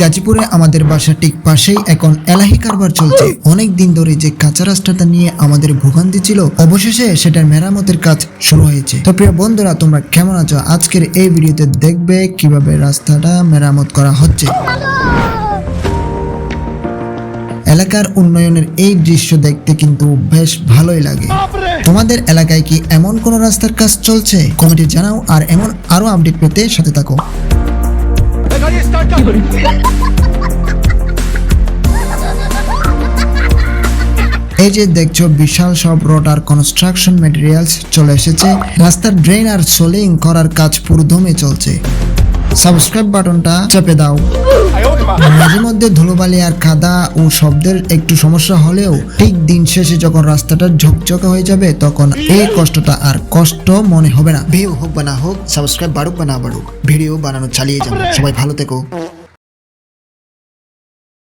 গাজীপুরে আমাদের বাসা ঠিক পাশেই এখন এলাহি কারবার চলছে। অনেক দিন ধরে যে কাঁচা রাস্তাটা নিয়ে আমাদের ভোগান্তি ছিল, অবশেষে সেটার মেরামতের কাজ শুরু হয়েছে। তো প্রিয় বন্ধুরা, তোমরা কেমন আছো? আজকের এই ভিডিওতে দেখবে কিভাবে রাস্তাটা মেরামত করা হচ্ছে। এলাকার উন্নয়নের এই দৃশ্য দেখতে কিন্তু বেশ ভালোই লাগে। তোমাদের এলাকায় কি এমন কোন রাস্তার কাজ চলছে? কমেন্টে জানাও, আর এমন আরো আপডেট পেতে সাথে থাকো। এই যে দেখছো, বিশাল সব রোড আর কনস্ট্রাকশন ম্যাটেরিয়ালস চলে এসেছে। রাস্তার ড্রেন আর সোলিং করার কাজ পুরোদমে চলছে। সাবস্ক্রাইব বাটনটা চেপে দাও। মাঝে মধ্যে ধুলোবালি আর কাদা ও শব্দের একটু সমস্যা হলেও ঠিক দিন শেষে যখন রাস্তাটা ঝকঝকে হয়ে যাবে, তখন এই কষ্টটা আর কষ্ট মনে হবে না। ভিউ হোক বা না হোক, সাবস্ক্রাইব বাড়ুক বা না বাড়ুক, ভিডিও বানানো চালিয়ে যাবো। সবাই ভালো থেকো।